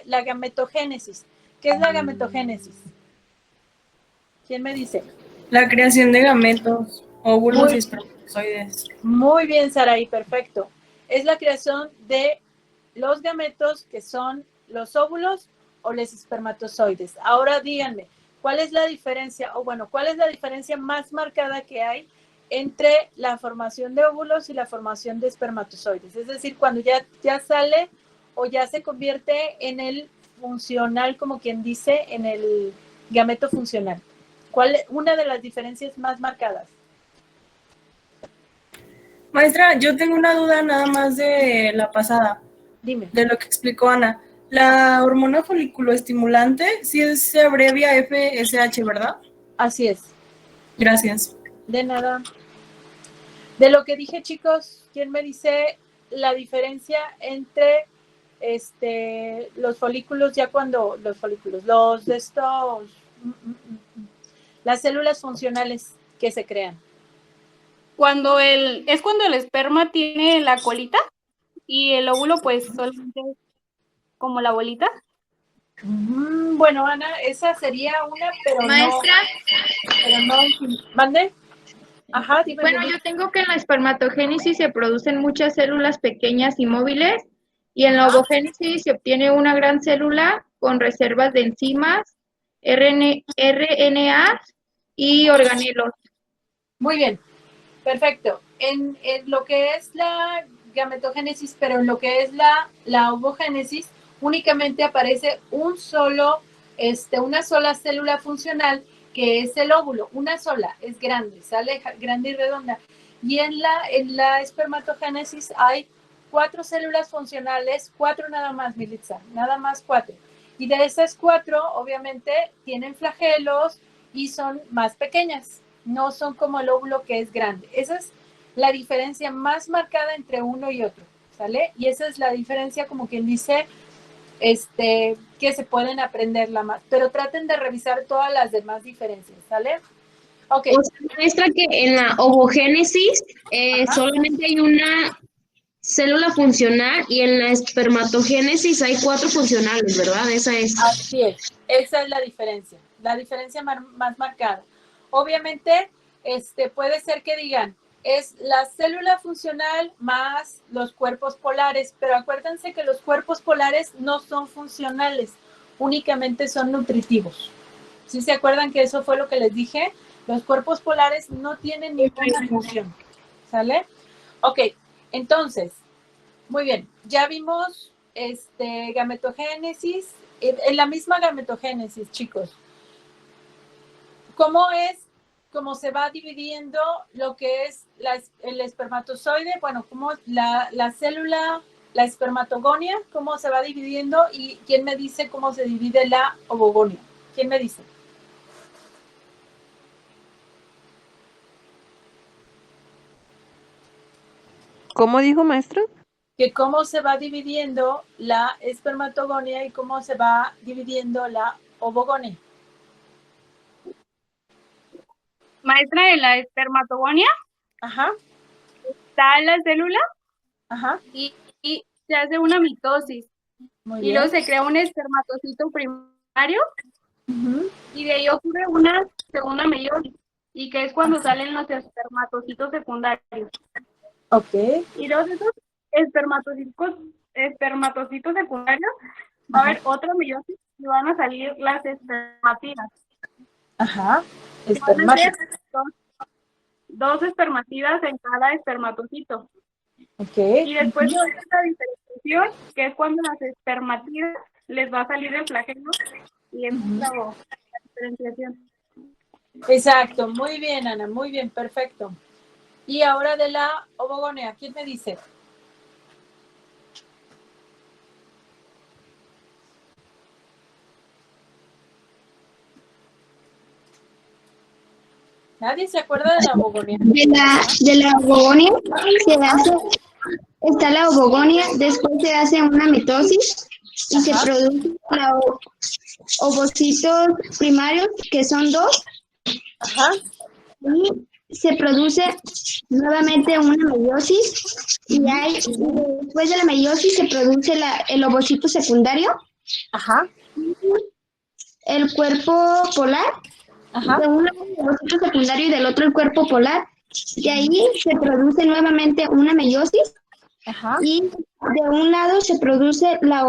la gametogénesis. ¿Qué es la gametogénesis? ¿Quién me dice? La creación de gametos, óvulos y espermatozoides. Muy bien, Saraí, perfecto. Es la creación de los gametos, que son los óvulos o los espermatozoides. Ahora díganme, ¿cuál es la diferencia? O bueno, ¿cuál es la diferencia más marcada que hay entre la formación de óvulos y la formación de espermatozoides? Es decir, cuando ya sale o ya se convierte en el funcional, como quien dice, en el gameto funcional. ¿Cuál es una de las diferencias más marcadas? Maestra, yo tengo una duda nada más de la pasada. Dime. De lo que explicó Ana. La hormona foliculoestimulante sí se abrevia FSH, ¿verdad? Así es. Gracias. De nada. De lo que dije, chicos, ¿quién me dice la diferencia entre los folículos, ya cuando los folículos, los de estos, las células funcionales que se crean? Cuando es cuando el esperma tiene la colita y el óvulo pues solamente como la bolita. Bueno, Ana, esa sería una, pero Maestra, no. Pero no. ¿Mande? Ajá, dime. Bueno, yo tengo que en la espermatogénesis se producen muchas células pequeñas y móviles y en la ovogénesis se obtiene una gran célula con reservas de enzimas, RNA y organelos. Muy bien, perfecto. En lo que es la gametogénesis, pero en lo que es la ovogénesis, únicamente aparece una sola célula funcional, que es el óvulo, una sola, es grande, sale grande y redonda. Y en la espermatogénesis hay 4 células funcionales, 4 nada más, Militza, nada más 4. Y de esas 4, obviamente, tienen flagelos y son más pequeñas, no son como el óvulo, que es grande. Esa es la diferencia más marcada entre uno y otro, ¿sale? Y esa es la diferencia, como quien dice, que se pueden aprender la más, pero traten de revisar todas las demás diferencias, ¿sale? Ok. O sea, maestra, que en la ovogénesis solamente hay una célula funcional y en la espermatogénesis hay 4 funcionales, ¿verdad? Esa es. Así es, esa es la diferencia más marcada. Obviamente, puede ser que digan, es la célula funcional más los cuerpos polares, pero acuérdense que los cuerpos polares no son funcionales, únicamente son nutritivos. ¿Sí se acuerdan que eso fue lo que les dije? Los cuerpos polares no tienen ninguna función, ¿sale? Ok, entonces, muy bien, ya vimos gametogénesis, en la misma gametogénesis, chicos. ¿Cómo se va dividiendo lo que es el espermatozoide? Bueno, cómo la célula, la espermatogonia, cómo se va dividiendo, y quién me dice cómo se divide la ovogonia. ¿Quién me dice? ¿Cómo dijo, maestra? Que cómo se va dividiendo la espermatogonia y cómo se va dividiendo la ovogonia. Maestra, en la espermatogonia Ajá. está la célula. Ajá. Y se hace una mitosis. Muy y bien. luego se crea un espermatocito primario. Y de ahí ocurre una segunda meiosis, y que es cuando salen los espermatocitos secundarios. Ok. Y luego de esos espermatocitos secundarios va a haber otra meiosis y van a salir las espermatidas. Ajá. Van a ser dos espermatidas en cada espermatocito. Okay. Y después de esta diferenciación, que es cuando las espermatidas les va a salir el flagelo, y es la diferenciación. Exacto, muy bien, Ana, muy bien, perfecto. Y ahora de la ovogonia, ¿quién me dice? ¿Nadie se acuerda de la ovogonia? De la ovogonia está la ovogonia, después se hace una mitosis y se produce ovocitos primarios, que son 2. Ajá. Y se produce nuevamente una meiosis y después de la meiosis se produce el ovocito secundario. Ajá, el cuerpo polar, ajá. de un lado el ovocito secundario y del otro el cuerpo polar. De ahí se produce nuevamente una meiosis Ajá. y de un lado se produce la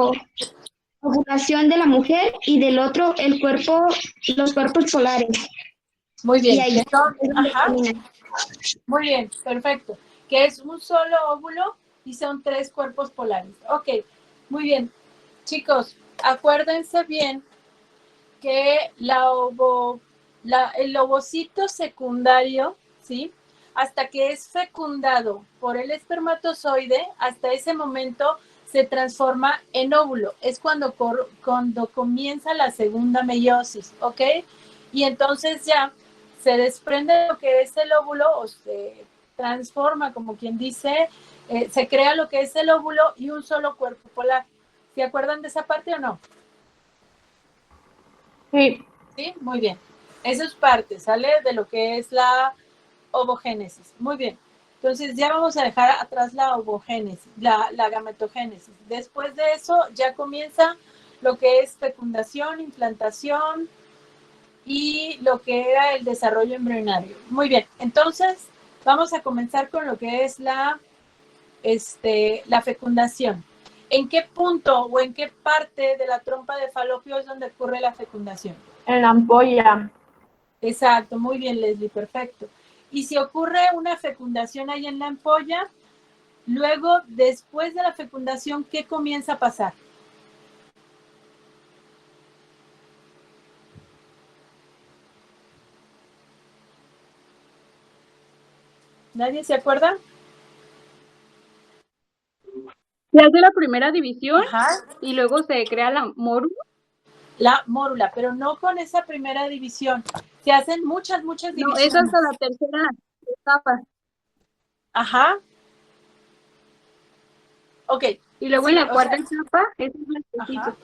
ovulación de la mujer y del otro los cuerpos polares. Muy Y bien. ahí Ajá. termina. Muy bien, perfecto. Que es un solo óvulo y son 3 cuerpos polares. Ok, muy bien. Chicos, acuérdense bien que el ovocito secundario, ¿sí? Hasta que es fecundado por el espermatozoide, hasta ese momento se transforma en óvulo. Es cuando comienza la segunda meiosis, ¿ok? Y entonces ya se desprende lo que es el óvulo o se transforma, como quien dice, se crea lo que es el óvulo y un solo cuerpo polar. ¿Se acuerdan de esa parte o no? Sí. Sí, muy bien. Eso es parte, ¿sale? De lo que es la ovogénesis. Muy bien. Entonces ya vamos a dejar atrás la ovogénesis, la gametogénesis. Después de eso ya comienza lo que es fecundación, implantación y lo que era el desarrollo embrionario. Muy bien. Entonces vamos a comenzar con lo que es la fecundación. ¿En qué punto o en qué parte de la trompa de falopio es donde ocurre la fecundación? En la ampolla. Exacto, muy bien, Leslie, perfecto. Y si ocurre una fecundación ahí en la ampolla, luego, después de la fecundación, ¿qué comienza a pasar? ¿Nadie se acuerda? Se hace la primera división. Ajá. Y luego se crea la mórula. La mórula, pero no con esa primera división. Se hacen muchas No, divisiones. es hasta la tercera etapa. Ajá. Ok. Y luego Sí, en la cuarta etapa es el blastocito. Ajá.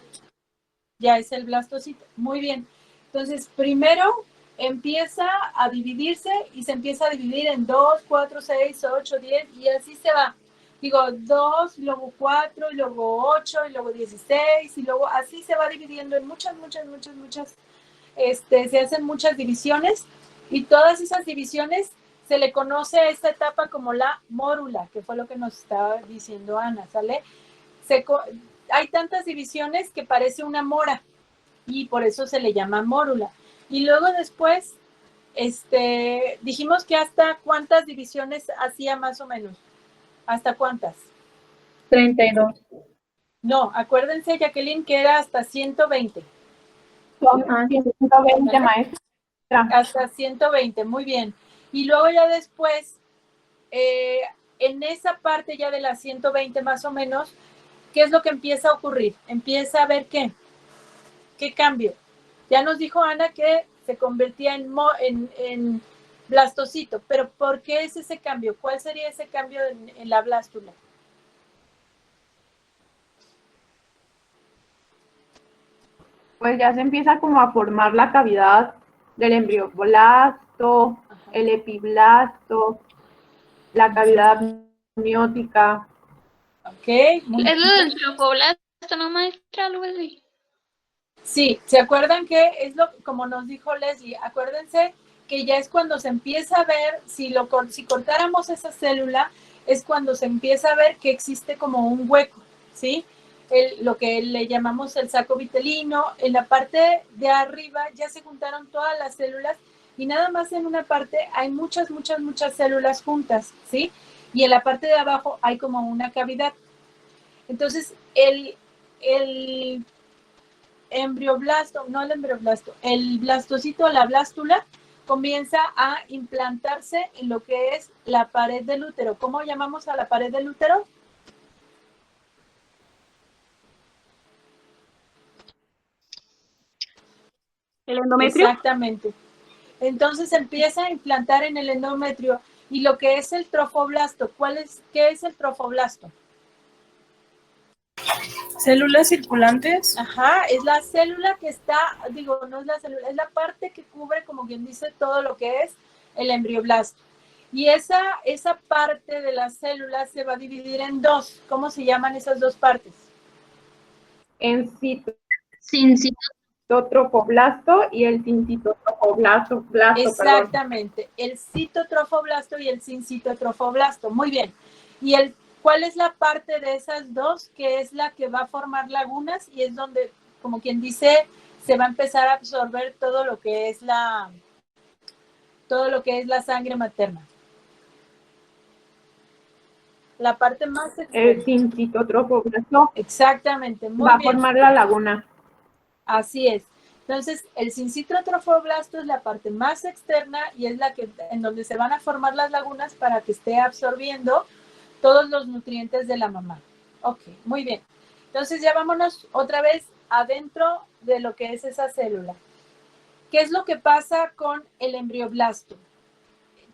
Ya es el blastocito. Muy bien. Entonces, primero empieza a dividirse y se empieza a dividir en 2, 4, 6, 8, 10 y así se va. Digo, 2, luego 4, y luego 8, y luego 16, y luego así se va dividiendo en muchas, se hacen muchas divisiones y todas esas divisiones se le conoce a esta etapa como la mórula, que fue lo que nos estaba diciendo Ana, ¿sale? Hay tantas divisiones que parece una mora y por eso se le llama mórula. Y luego después, dijimos que hasta cuántas divisiones hacía más o menos. ¿Hasta cuántas? 32. No, acuérdense, Jacqueline, que era hasta 120. Ajá, 120, maestra. Hasta 120, muy bien. Y luego ya después, en esa parte ya de las 120 más o menos, ¿qué es lo que empieza a ocurrir? Empieza a ver qué cambio. Ya nos dijo Ana que se convertía en blastocito, pero ¿por qué es ese cambio? ¿Cuál sería ese cambio en la blástula? Pues ya se empieza como a formar la cavidad del embrioblasto, el epiblasto, la cavidad amniótica. Ok. Es lo del trofoblasto, ¿no, maestra? Algo así. Sí, ¿se acuerdan que es como nos dijo Leslie? Acuérdense que ya es cuando se empieza a ver, si cortáramos esa célula, es cuando se empieza a ver que existe como un hueco, ¿sí? Lo que le llamamos el saco vitelino. En la parte de arriba ya se juntaron todas las células y nada más en una parte hay muchas células juntas, ¿sí? Y en la parte de abajo hay como una cavidad. Entonces, el embrioblasto, no el embrioblasto, el blastocito, la blástula, comienza a implantarse en lo que es la pared del útero. ¿Cómo llamamos a la pared del útero? ¿El endometrio? Exactamente. Entonces empieza a implantar en el endometrio y lo que es el trofoblasto. ¿Qué es el trofoblasto? Células circulantes. Ajá, es la célula que está, no es la célula, es la parte que cubre, como quien dice, todo lo que es el embrioblasto. Y esa parte de la célula se va a dividir en dos. ¿Cómo se llaman esas dos partes? En situ. Citotropoblasto y el sincitotropoblasto. Exactamente, el citotrofoblasto y el sincitotrofoblasto. Muy bien. ¿Y cuál es la parte de esas dos que es la que va a formar lagunas y es donde, como quien dice, se va a empezar a absorber todo lo que es la sangre materna? La parte más El sincitotrofoblasto exactamente, muy va a bien. formar la laguna. Así es. Entonces, el sincitotrofoblasto es la parte más externa y es la que en donde se van a formar las lagunas para que esté absorbiendo todos los nutrientes de la mamá. Ok, muy bien. Entonces ya vámonos otra vez adentro de lo que es esa célula. ¿Qué es lo que pasa con el embrioblasto?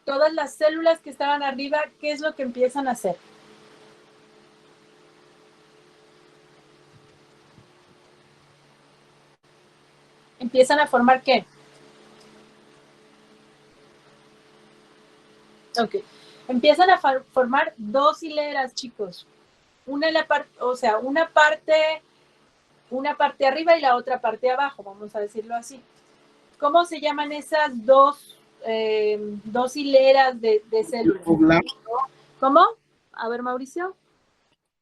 Todas las células que estaban arriba, ¿qué es lo que empiezan a hacer? ¿Empiezan a formar qué? Ok. Empiezan a formar dos hileras, chicos. Una en la parte, o sea, una parte arriba y la otra parte abajo, vamos a decirlo así. ¿Cómo se llaman esas dos hileras de células? Hipoblasto. ¿Cómo? A ver, Mauricio.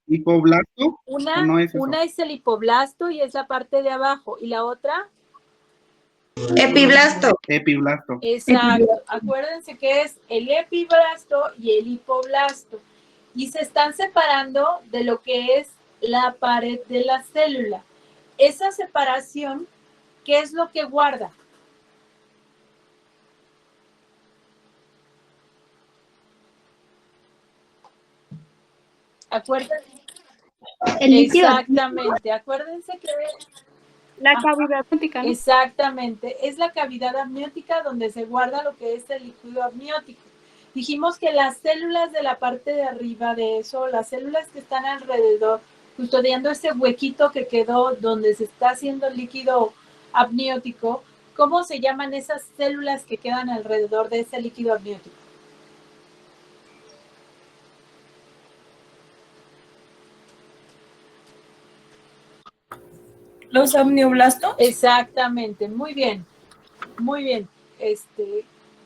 ¿Hipoblasto? Una, No es eso. una es el hipoblasto y es la parte de abajo. ¿Y la otra? Epiblasto. Epiblasto. Exacto. Acuérdense que es el epiblasto y el hipoblasto. Y se están separando de lo que es la pared de la célula. Esa separación, ¿qué es lo que guarda? Acuérdense. El líquido. Exactamente. Acuérdense que La cavidad amniótica, ¿no? exactamente, es la cavidad amniótica donde se guarda lo que es el líquido amniótico. Dijimos que las células de la parte de arriba de eso, las células que están alrededor, custodiando ese huequito que quedó donde se está haciendo el líquido amniótico, ¿cómo se llaman esas células que quedan alrededor de ese líquido amniótico? ¿Los amnioblastos? Exactamente, muy bien, muy bien.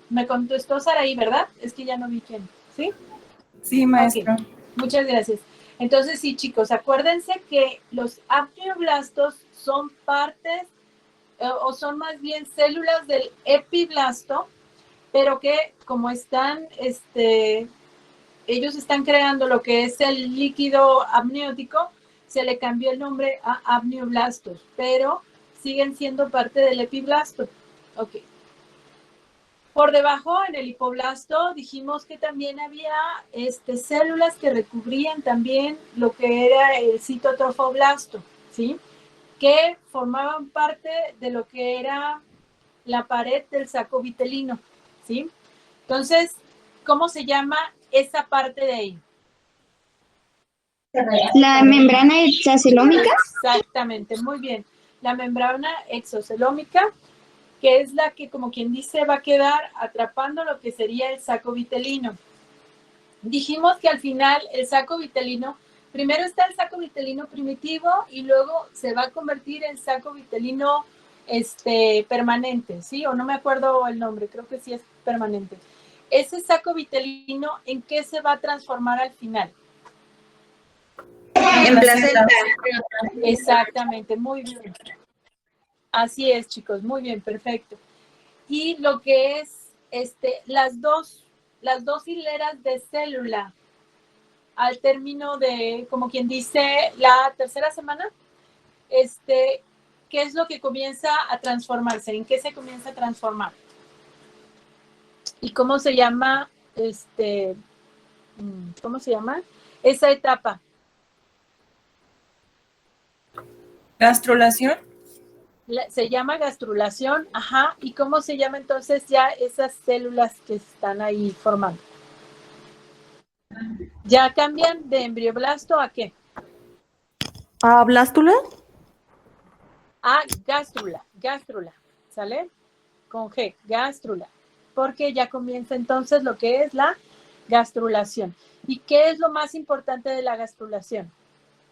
Me contestó Saraí, ¿verdad? Es que ya no vi quién, ¿sí? Sí, maestra. Okay. Muchas gracias. Entonces, sí, chicos, acuérdense que los amnioblastos son partes o son más bien células del epiblasto, pero que como están, ellos están creando lo que es el líquido amniótico, se le cambió el nombre a amnioblastos, pero siguen siendo parte del epiblasto. Ok. Por debajo, en el hipoblasto, dijimos que también había células que recubrían también lo que era el citotrofoblasto, ¿sí? Que formaban parte de lo que era la pared del saco vitelino, ¿sí? Entonces, ¿cómo se llama esa parte de ahí? La membrana hexacelómica. Exactamente, muy bien. La membrana exocelómica, que es la que, como quien dice, va a quedar atrapando lo que sería el saco vitelino. Dijimos que al final el saco vitelino, primero está el saco vitelino primitivo y luego se va a convertir en saco vitelino permanente, ¿sí? O no me acuerdo el nombre, creo que sí es permanente. Ese saco vitelino, ¿en qué se va a transformar al final? En placenta. Exactamente, muy bien. Así es, chicos, muy bien, perfecto. Y lo que es las dos hileras de célula al término de, como quien dice, la tercera semana, ¿qué es lo que comienza a transformarse? ¿En qué se comienza a transformar? ¿Y cómo se llama cómo se llama esa etapa? ¿Gastrulación? Se llama gastrulación, ajá. ¿Y cómo se llama entonces ya esas células que están ahí formando? ¿Ya cambian de embrioblasto a qué? ¿A blástula? A gástrula, ¿sale? Con G, gástrula. Porque ya comienza entonces lo que es la gastrulación. ¿Y qué es lo más importante de la gastrulación?